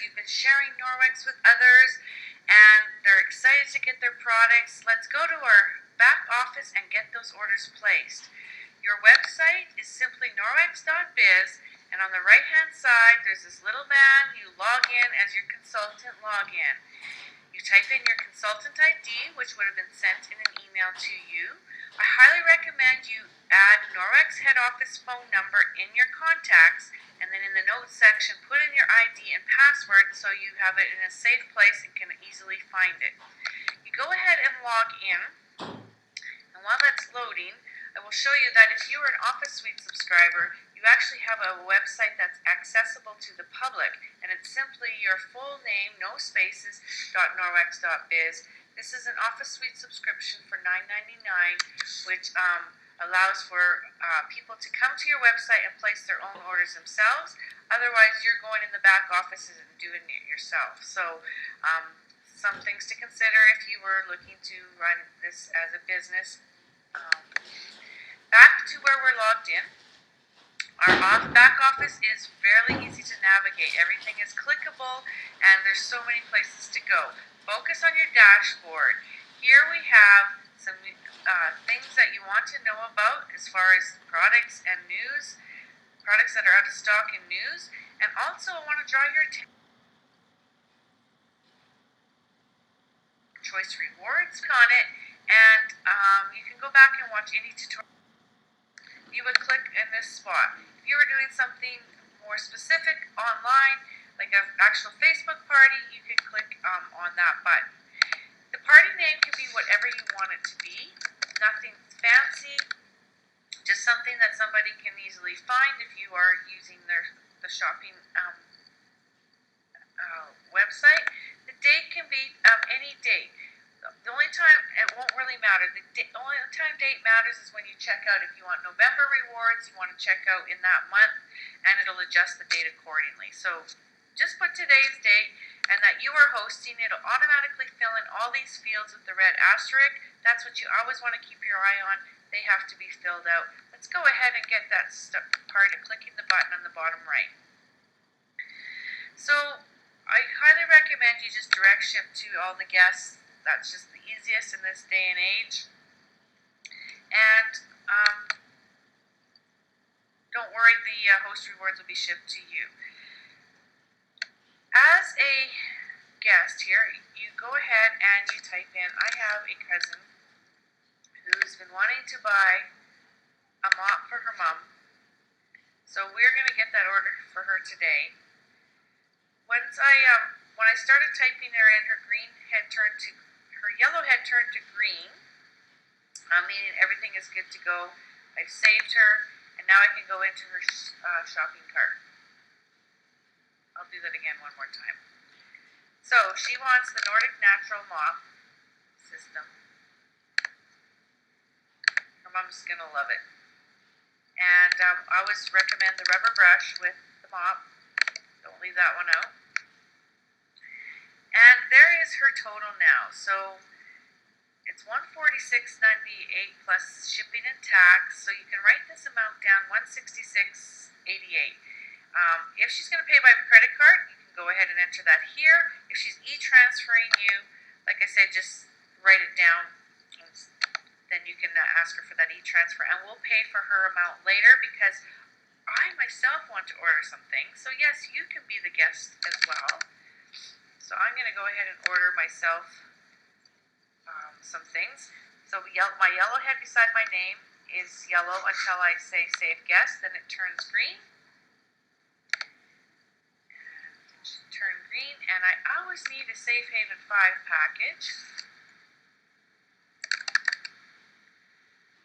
who've been sharing Norwex with others, and they're excited to get their products. Let's go to our back office and get those orders placed. Your website is simply norwex.biz, and on the right-hand side, there's this little man. You log in as your consultant login. You type in your consultant ID, which would have been sent in an email to you. I highly recommend you add Norwex head office phone number in your contacts, and then in the notes section, put in your ID and password so you have it in a safe place and can easily find it. You go ahead and log in, and while that's loading, I will show you that if you are an Office Suite subscriber, you actually have a website that's accessible to the public, and it's simply your full name, no spaces, .norwex.biz. This is an Office Suite subscription for $9.99, which allows for people to come to your website and place their own orders themselves. Otherwise, you're going in the back offices and doing it yourself. So some things to consider if you were looking to run this as a business. Back to where we're logged in. Our back office is fairly easy to navigate. Everything is clickable, and there's so many places to go. Focus on your dashboard. Here we have some things that you want to know about as far as products and news, products that are out of stock and news, and also I want to draw your attention to Choice Rewards on it, and you can go back and watch any tutorial. You would click in this spot. If you were doing something more specific online, like an actual Facebook party, you could click on that button. The party name can be whatever you want it to be. Nothing fancy, just something that somebody can easily find if you are using the shopping website. The date can be any date. The only time, it won't really matter. The only time date matters is when you check out. If you want November rewards, you want to check out in that month, and it'll adjust the date accordingly. So just put today's date and that you are hosting. It'll automatically fill in all these fields with the red asterisk. That's what you always want to keep your eye on. They have to be filled out. Let's go ahead and get that part of clicking the button on the bottom right. So I highly recommend you just direct ship to all the guests. That's just the easiest in this day and age. And don't worry, the host rewards will be shipped to you. As a guest here, you go ahead and you type in, I have a cousin who's been wanting to buy a mop for her mom. So we're going to get that order for her today. When I started typing her in, her yellow head turned to green, meaning everything is good to go. I've saved her, and now I can go into her shopping cart. I'll do that again one more time. So she wants the Nordic Natural Mop System. Her mom's going to love it. And I always recommend the rubber brush with the mop. Don't leave that one out. And there is her total now. So it's $146.98 plus shipping and tax. So you can write this amount down, $166.88. If she's going to pay by credit card, you can go ahead and enter that here. If she's e-transferring you, like I said, just write it down. Then you can ask her for that e-transfer, and we'll pay for her amount later because I myself want to order something. So yes, you can be the guest as well. So I'm going to go ahead and order myself some things. So my yellow head beside my name is yellow until I say save guest, then it turns green. And it should turn green, and I always need a Safe Haven 5 package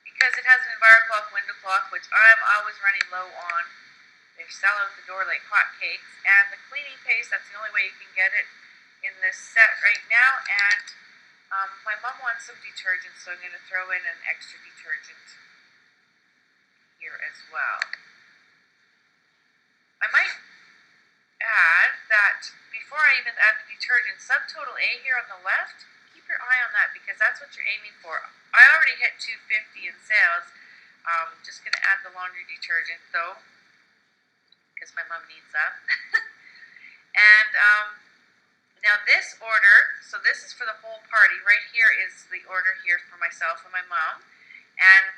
because it has an EnviroCloth window cloth, which I'm always running low on. They sell out the door like hotcakes, and the cleaning paste, that's the only way you can get it in this set right now. And my mom wants some detergent, so I'm going to throw in an extra detergent here as well. I might add that before I even add the detergent, subtotal A here on the left, keep your eye on that because that's what you're aiming for. I already hit $2.50 in sales. Just going to add the laundry detergent though, because my mom needs that. And now this order, so this is for the whole party. Right here is the order here for myself and my mom. And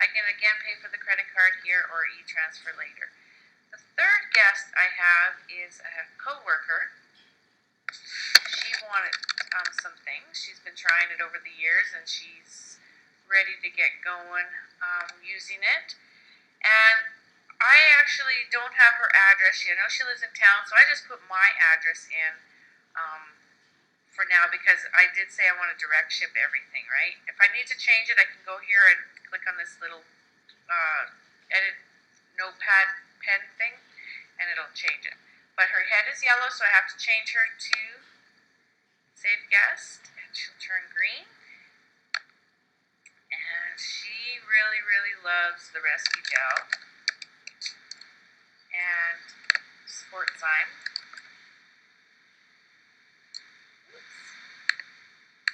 I can again pay for the credit card here or e-transfer later. The third guest I have is a co-worker. She wanted some things. She's been trying it over the years and she's ready to get going using it. And I actually don't have her address. You know, she lives in town, so I just put my address in for now because I did say I want to direct ship everything, right? If I need to change it, I can go here and click on this little edit notepad pen thing, and it'll change it. But her head is yellow, so I have to change her to save guest, and she'll turn green. And she really, really loves the Rescue Gel and Sportzyme.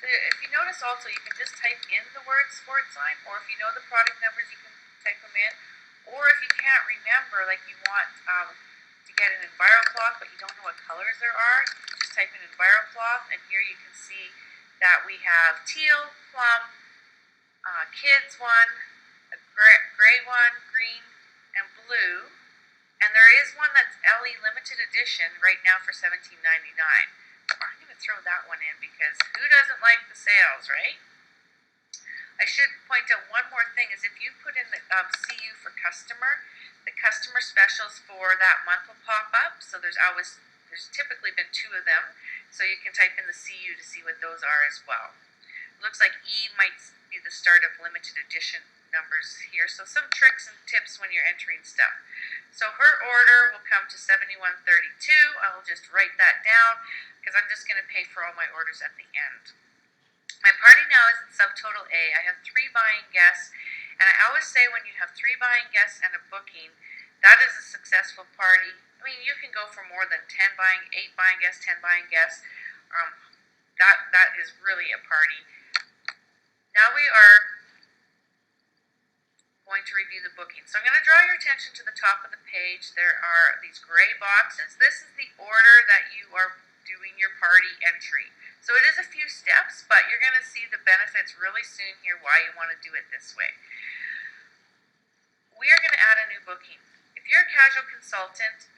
If you notice also, you can just type in the word Sportzyme, or if you know the product numbers, you can type them in. Or if you can't remember, like you want to get an EnviroCloth, but you don't know what colors there are, you just type in EnviroCloth, and here you can see that we have teal, plum, kids one, a gray one, green, and blue. And there is one that's LE limited edition right now for $17.99. I'm going to throw that one in because who doesn't like the sales, right? I should point out one more thing is if you put in the CU for customer, the customer specials for that month will pop up. So there's typically been 2 of them. So you can type in the CU to see what those are as well. It looks like E might be the start of limited edition numbers here. So some tricks and tips when you're entering stuff. So her order will come to $71.32. I'll just write that down because I'm just going to pay for all my orders at the end. My party now is at subtotal A. I have 3 buying guests, and I always say when you have 3 buying guests and a booking, that is a successful party. I mean, you can go for more than 8 buying guests, 10 buying guests. That is really a party. Now we are going to review the booking. So I'm going to draw your attention to the top of the page. There are these gray boxes. This is the order that you are doing your party entry. So it is a few steps, but you're going to see the benefits really soon here why you want to do it this way. We are going to add a new booking. If you're a casual consultant,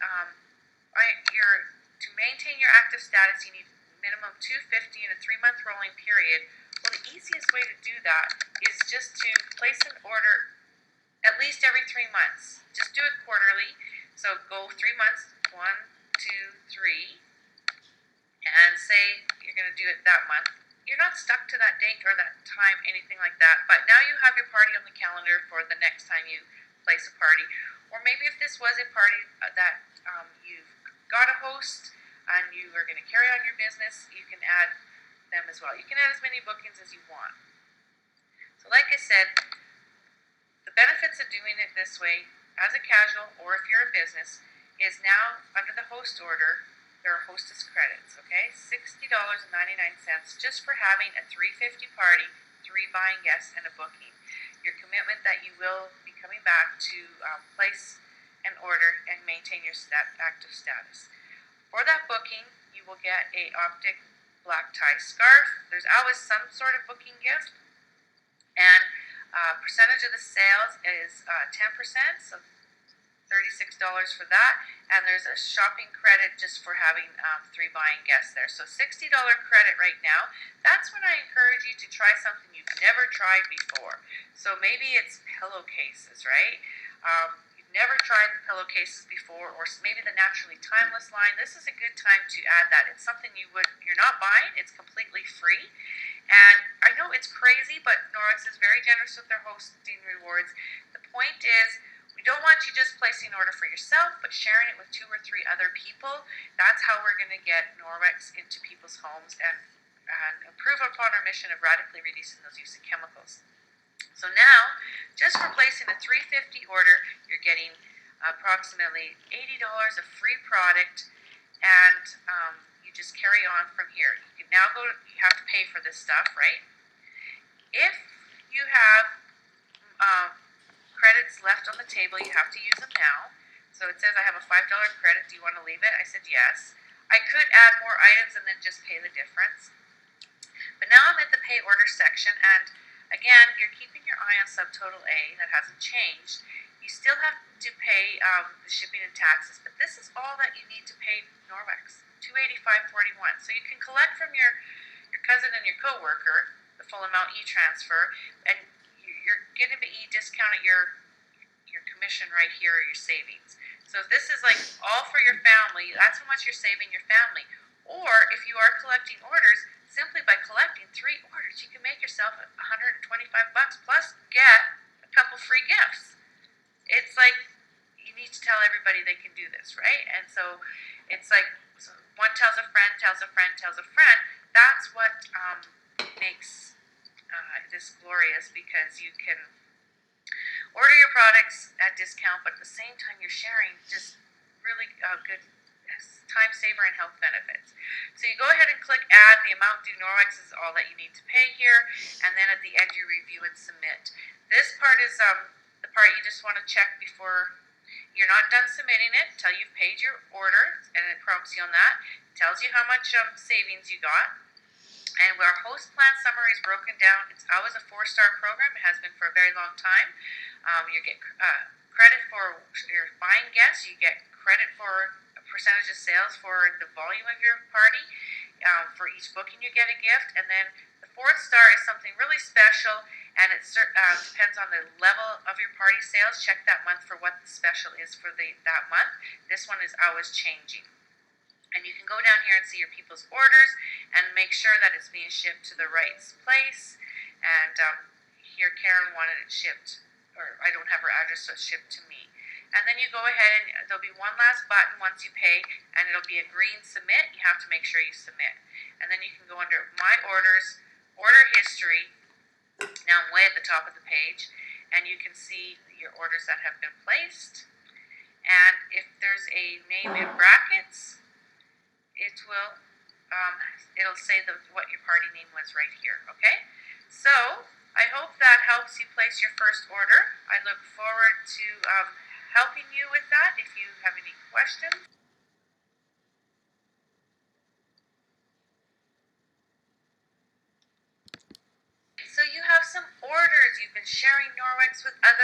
to maintain your active status, you need minimum 250 in a 3-month rolling period. Well, the easiest way to do that is just to place an order at least every 3 months. Just do it quarterly. So go 3 months, 1, 2, 3, and say you're going to do it that month. You're not stuck to that date or that time, anything like that, but now you have your party on the calendar for the next time you place a party. Or maybe if this was a party that you've got a host and you are going to carry on your business, you can add them as well. You can add as many bookings as you want. So like I said, the benefits of doing it this way as a casual or if you're a business is now under the host order, there are hostess credits, okay? $60.99 just for having a 350 party, 3 buying guests, and a booking. Your commitment that you will be coming back to place an order and maintain your active status. For that booking, you will get a optic black tie scarf. There's always some sort of booking gift. And percentage of the sales is 10%, so $36 for that, and there's a shopping credit just for having 3 buying guests there. So $60 credit right now. That's when I encourage you to try something you've never tried before. So maybe it's pillowcases, right? You've never tried the pillowcases before, or maybe the Naturally Timeless line. This is a good time to add that. It's something you're not buying. It's completely free. And I know it's crazy, but Norwex is very generous with their hosting rewards. The point is, we don't want you just placing an order for yourself, but sharing it with 2 or 3 other people. That's how we're going to get Norwex into people's homes and improve upon our mission of radically reducing those use of chemicals. So now, just for placing a 350 order, you're getting approximately $80 of free product, and you just carry on from here. You can now you have to pay for this stuff, right? If you have label, you have to use them now. So it says I have a $5 credit. Do you want to leave it? I said yes. I could add more items and then just pay the difference. But now I'm at the pay order section, and again, you're keeping your eye on subtotal A. That hasn't changed. You still have to pay the shipping and taxes, but this is all that you need to pay Norwex, $285.41. So you can collect from your cousin and your coworker the full amount e-transfer, and you're getting the e-discount at your commission right here, or your savings. So if this is like all for your family, that's how much you're saving your family. Or if you are collecting orders, simply by collecting 3 orders, you can make yourself $125 plus get a couple free gifts. It's like you need to tell everybody they can do this, right? And so it's like one tells a friend, tells a friend, tells a friend. That's what makes this glorious, because you can order your products at discount, but at the same time you're sharing just really good time saver and health benefits. So you go ahead and click add. The amount due Norwex is all that you need to pay here, and then at the end you review and submit. This part is the part you just want to check before. You're not done submitting it until you've paid your order, and it prompts you on that. It tells you how much savings you got. And our host plan summary is broken down. It's always a 4-star program. It has been for a very long time. You get credit for your buying guests. You get credit for a percentage of sales for the volume of your party. For each booking, you get a gift. And then the 4th star is something really special, and it depends on the level of your party sales. Check that month for what the special is for that month. This one is always changing. And you can go down here and see your people's orders and make sure that it's being shipped to the right place. And here Karen wanted it shipped, or I don't have her address, so it's shipped to me. And then you go ahead and there'll be one last button once you pay, and it'll be a green submit. You have to make sure you submit. And then you can go under My Orders, Order History. Now I'm way at the top of the page, and you can see your orders that have been placed. And if there's a name in brackets, it'll say what your party name was right here, okay? So, I hope that helps you place your first order. I look forward to helping you with that if you have any questions. So you have some orders. You've been sharing Norwex with others.